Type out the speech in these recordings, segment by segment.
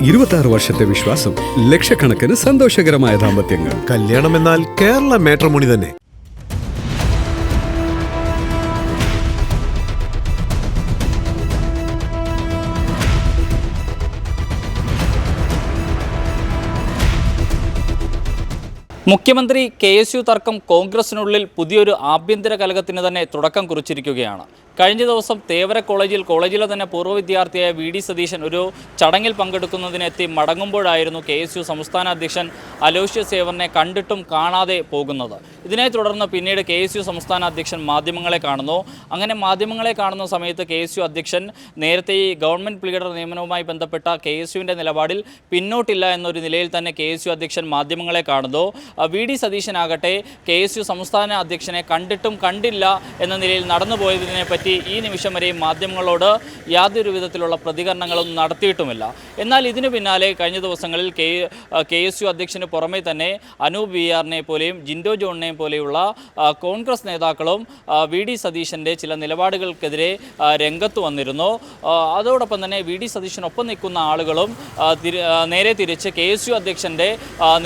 26 വർഷത്തെ വിശ്വാസം, ലക്ഷക്കണക്കിന് സന്തോഷകരമായ ദാമ്പത്യങ്ങൾ. കല്യാണം എന്നാൽ കേരള മാട്രിമോണി തന്നെ. മുഖ്യമന്ത്രി KSU തർക്കം കോൺഗ്രസിനുള്ളിൽ പുതിയൊരു ആഭ്യന്തര കലഹത്തിന് തന്നെ തുടക്കം കുറിച്ചിരിക്കുകയാണ്. കഴിഞ്ഞ ദിവസം തേവര കോളേജിലെ തന്നെ പൂർവ്വ വിദ്യാർത്ഥിയായ VD സതീശൻ ഒരു ചടങ്ങിൽ പങ്കെടുക്കുന്നതിനെത്തി മടങ്ങുമ്പോഴായിരുന്നു KSU സംസ്ഥാന അധ്യക്ഷൻ അലോഷ്യസ് സേവറിനെ കണ്ടിട്ടും കാണാതെ പോകുന്നത്. ഇതിനെ തുടർന്ന് പിന്നീട് KSU സംസ്ഥാന അധ്യക്ഷൻ മാധ്യമങ്ങളെ കാണുന്നു. അങ്ങനെ മാധ്യമങ്ങളെ കാണുന്ന സമയത്ത് KSU അധ്യക്ഷൻ നേരത്തെ ഈ ഗവൺമെൻറ് പ്ലീഡർ നിയമനവുമായി ബന്ധപ്പെട്ട KSUവിൻ്റെ നിലപാടിൽ പിന്നോട്ടില്ല എന്നൊരു നിലയിൽ തന്നെ KSU അധ്യക്ഷൻ മാധ്യമങ്ങളെ കാണുന്നു. VD സതീശനാകട്ടെ KSU സംസ്ഥാന അധ്യക്ഷനെ കണ്ടിട്ടും കണ്ടില്ല എന്ന നിലയിൽ നടന്നുപോയതിനെ പറ്റി ഈ നിമിഷം വരെയും മാധ്യമങ്ങളോട് യാതൊരു വിധത്തിലുള്ള പ്രതികരണങ്ങളും നടത്തിയിട്ടുമില്ല. എന്നാൽ ഇതിനു പിന്നാലെ കഴിഞ്ഞ ദിവസങ്ങളിൽ KSU അധ്യക്ഷന് പുറമെ തന്നെ അനൂപ് വിആറിനെ പോലെയും ജിൻഡോ ജോണിനെ പോലെയുള്ള കോൺഗ്രസ് നേതാക്കളും VD സതീശൻ്റെ ചില നിലപാടുകൾക്കെതിരെ രംഗത്ത് വന്നിരുന്നു. അതോടൊപ്പം തന്നെ VD സതീശനൊപ്പം നിൽക്കുന്ന ആളുകളും നേരെ തിരിച്ച് KSU അധ്യക്ഷൻ്റെ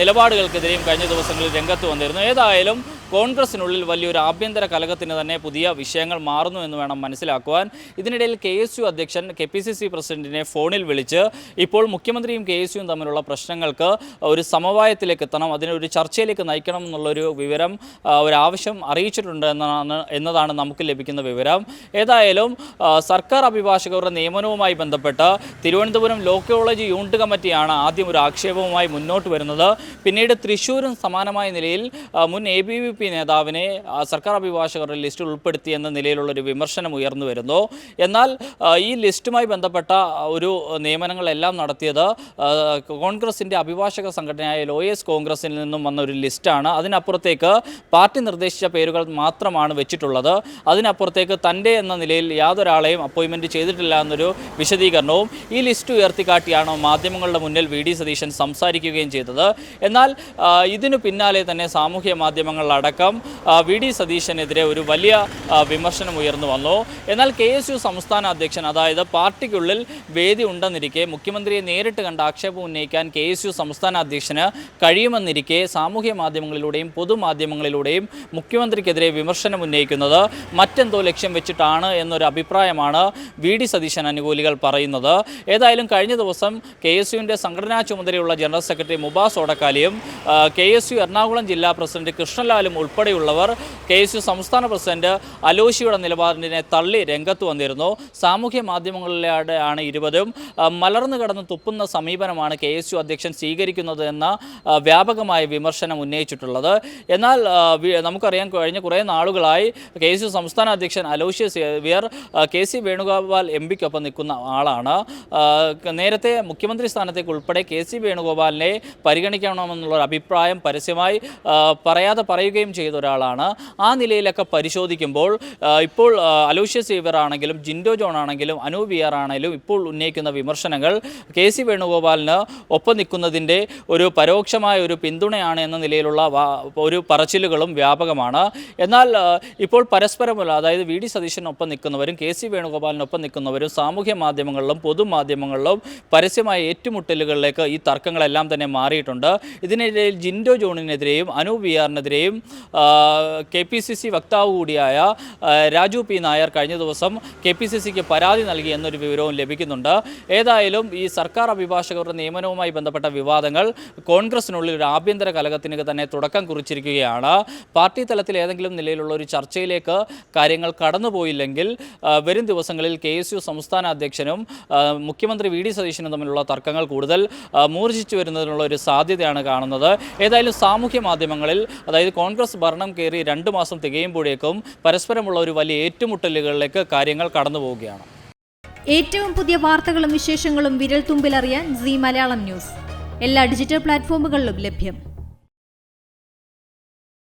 നിലപാടുകൾക്കെതിരെയും കഴിഞ്ഞ ദിവസങ്ങളിൽ രംഗത്ത് വന്നിരുന്നു. ഏതായാലും കോൺഗ്രസിനുള്ളിൽ വലിയൊരു ആഭ്യന്തര കലഹത്തിന് തന്നെ പുതിയ വിഷയങ്ങൾ മാറുന്നു എന്ന് വേണം മനസ്സിലാക്കുവാൻ. ഇതിനിടയിൽ KSU അധ്യക്ഷൻ KPCC പ്രസിഡന്റിനെ ഫോണിൽ വിളിച്ച് ഇപ്പോൾ മുഖ്യമന്ത്രിയും KSUവും തമ്മിലുള്ള പ്രശ്നങ്ങൾക്ക് ഒരു സമവായത്തിലേക്ക് എത്തണം, അതിനൊരു ചർച്ചയിലേക്ക് നയിക്കണം എന്നുള്ളൊരു വിവരം, ഒരാവശ്യം അറിയിച്ചിട്ടുണ്ട് എന്നതാണ് നമുക്ക് ലഭിക്കുന്ന വിവരം. ഏതായാലും സർക്കാർ അഭിഭാഷകരുടെ നിയമനവുമായി ബന്ധപ്പെട്ട് തിരുവനന്തപുരം ലോ കോളേജ് യൂണിറ്റ് കമ്മിറ്റിയാണ് ആദ്യം ഒരു ആക്ഷേപവുമായി മുന്നോട്ട് വരുന്നത്. പിന്നീട് തൃശ്ശൂരും സമാനമായ നിലയിൽ മുൻ ABVP നേതാവിനെ സർക്കാർ അഭിഭാഷകരുടെ ലിസ്റ്റിൽ ഉൾപ്പെടുത്തി എന്ന നിലയിലുള്ളൊരു വിമർശനം ഉയർന്നു വരുന്നു. എന്നാൽ ഈ ലിസ്റ്റുമായി ബന്ധപ്പെട്ട ഒരു നിയമനങ്ങളെല്ലാം നടത്തിയത് കോൺഗ്രസിൻ്റെ അഭിഭാഷക സംഘടനയായ ലോയേഴ്സ് കോൺഗ്രസിൽ നിന്നും വന്ന ഒരു ലിസ്റ്റാണ്. അതിനപ്പുറത്തേക്ക് പാർട്ടി നിർദ്ദേശിച്ച പേരുകൾ മാത്രമാണ് വെച്ചിട്ടുള്ളത്. അതിനപ്പുറത്തേക്ക് തൻ്റെ എന്ന നിലയിൽ യാതൊരാളെയും അപ്പോയിൻമെൻറ്റ് ചെയ്തിട്ടില്ല എന്നൊരു വിശദീകരണവും ഈ ലിസ്റ്റ് ഉയർത്തിക്കാട്ടിയാണ് മാധ്യമങ്ങളുടെ മുന്നിൽ VD സതീശൻ സംസാരിക്കുകയും ചെയ്തത്. എന്നാൽ ഇതിനു പിന്നാലെ തന്നെ സാമൂഹ്യ മാധ്യമങ്ങളിലടക്കം VD സതീശനെതിരെ ഒരു വലിയ വിമർശനം ഉയർന്നു വന്നു. എന്നാൽ KSU സംസ്ഥാന അധ്യക്ഷൻ, അതായത് പാർട്ടിക്കുള്ളിൽ വേദി ഉണ്ടെന്നിരിക്കെ മുഖ്യമന്ത്രിയെ നേരിട്ട് കണ്ട് ആക്ഷേപം ഉന്നയിക്കാൻ KSU സംസ്ഥാന അധ്യക്ഷന് കഴിയുമെന്നിരിക്കെ സാമൂഹ്യ മാധ്യമങ്ങളിലൂടെയും പൊതുമാധ്യമങ്ങളിലൂടെയും മുഖ്യമന്ത്രിക്കെതിരെ വിമർശനം ഉന്നയിക്കുന്നത് മറ്റെന്തോ ലക്ഷ്യം വെച്ചിട്ടാണ് എന്നൊരു അഭിപ്രായമാണ് VD സതീശൻ അനുകൂലികൾ പറയുന്നത്. ഏതായാലും കഴിഞ്ഞ ദിവസം KSUവിൻ്റെ സംഘടനാ ചുമതലയുള്ള ജനറൽ സെക്രട്ടറി മുബാസ് ഓടക്കാലിയും KSU എറണാകുളം ജില്ലാ പ്രസിഡന്റ് കൃഷ്ണലാലും ഉൾപ്പെടെയുള്ളവർ KSU സംസ്ഥാന പ്രസിഡന്റ് അലോഷിയുടെ നിലപാടിനെ തള്ളി രംഗത്ത് വന്നിരുന്നു. സാമൂഹ്യ മാധ്യമങ്ങളിലാണ് ഇരുവരും മലർന്നു കടന്ന് തുപ്പുന്ന സമീപനമാണ് KSU അധ്യക്ഷൻ സ്വീകരിക്കുന്നത് എന്ന വ്യാപകമായ വിമർശനം ഉന്നയിച്ചിട്ടുള്ളത്. എന്നാൽ നമുക്കറിയാം, കഴിഞ്ഞ കുറേ നാളുകളായി KSU സംസ്ഥാന അധ്യക്ഷൻ അലോഷ്യസ് സേവ്യർ KC വേണുഗോപാൽ MPക്കൊപ്പം നിൽക്കുന്ന ആളാണ്. നേരത്തെ മുഖ്യമന്ത്രി സ്ഥാനത്തേക്ക് ഉൾപ്പെടെ KC വേണുഗോപാലിനെ പരിഗണിക്കണമെന്നുള്ളൊരു അഭിപ്രായം പരസ്യമായി പറയാതെ പറയുകയും ചെയ്ത ഒരാളാണ്. ആ നിലയിലൊക്കെ പരിശോധിക്കുമ്പോൾ ഇപ്പോൾ അലോഷ്യസ് സേവ്യർ ആണെങ്കിലും ജിൻഡോ ജോൺ ആണെങ്കിലും അനൂപ് വിആർ ആണെങ്കിലും ഇപ്പോൾ ഉന്നയിക്കുന്ന വിമർശനങ്ങൾ KC വേണുഗോപാലിന് ഒപ്പം നിൽക്കുന്നതിൻ്റെ ഒരു പരോക്ഷമായ ഒരു പിന്തുണയാണ് എന്ന നിലയിലുള്ള ഒരു പറച്ചിലുകളും വ്യാപകമാണ്. എന്നാൽ ഇപ്പോൾ പരസ്പരമുള്ള, അതായത് VD സതീശനൊപ്പം നിൽക്കുന്നവരും KC വേണുഗോപാലിനൊപ്പം നിൽക്കുന്നവരും സാമൂഹ്യ മാധ്യമങ്ങളിലും പൊതുമാധ്യമങ്ങളിലും പരസ്യമായ ഏറ്റുമുട്ടലുകളിലേക്ക് ഈ തർക്കങ്ങളെല്ലാം തന്നെ മാറിയിട്ടുണ്ട്. ഇതിനിടയിൽ ജിൻഡോ ജോണിനെതിരെയും അനൂപ് വിആറിനെതിരെയും KPCC വക്താവ് കൂടിയായ രാജു P നായർ കഴിഞ്ഞ ദിവസം KPCCക്ക് പരാതി നൽകി എന്നൊരു വിവരവും ലഭിക്കുന്നുണ്ട്. ഏതായാലും ഈ സർക്കാർ അഭിഭാഷകരുടെ നിയമനവുമായി ബന്ധപ്പെട്ട വിവാദങ്ങൾ കോൺഗ്രസിനുള്ളിൽ ഒരു ആഭ്യന്തര കലഹത്തിന് തന്നെ തുടക്കം കുറിച്ചിരിക്കുകയാണ്. പാർട്ടി തലത്തിൽ ഏതെങ്കിലും നിലയിലുള്ള ഒരു ചർച്ചയിലേക്ക് കാര്യങ്ങൾ കടന്നുപോയില്ലെങ്കിൽ വരും ദിവസങ്ങളിൽ KSU സംസ്ഥാന അധ്യക്ഷനും മുഖ്യമന്ത്രി VD സതീശനും തമ്മിലുള്ള തർക്കങ്ങൾ കൂടുതൽ മൂർച്ഛിച്ചു വരുന്നതിനുള്ള ഒരു സാധ്യതയാണ് കാണുന്നത്. ഏതായാലും സാമൂഹ്യ മാധ്യമങ്ങളിൽ, അതായത് കോൺഗ്രസ് ഭരണം കയറി 2 മാസം തികയുമ്പോഴേക്കും പരസ്പരമുള്ള ഒരു വലിയ ഏറ്റുമുട്ടലുകളിലേക്ക് കാര്യങ്ങൾ കടന്നു പോവുകയാണ്. ഏറ്റവും പുതിയ വാർത്തകളും വിശേഷങ്ങളും വിരൽ തുമ്പിലറിയാൻ Zee മലയാളം ന്യൂസ് എല്ലാ ഡിജിറ്റൽ പ്ലാറ്റ്ഫോമുകളിലും ലഭ്യം.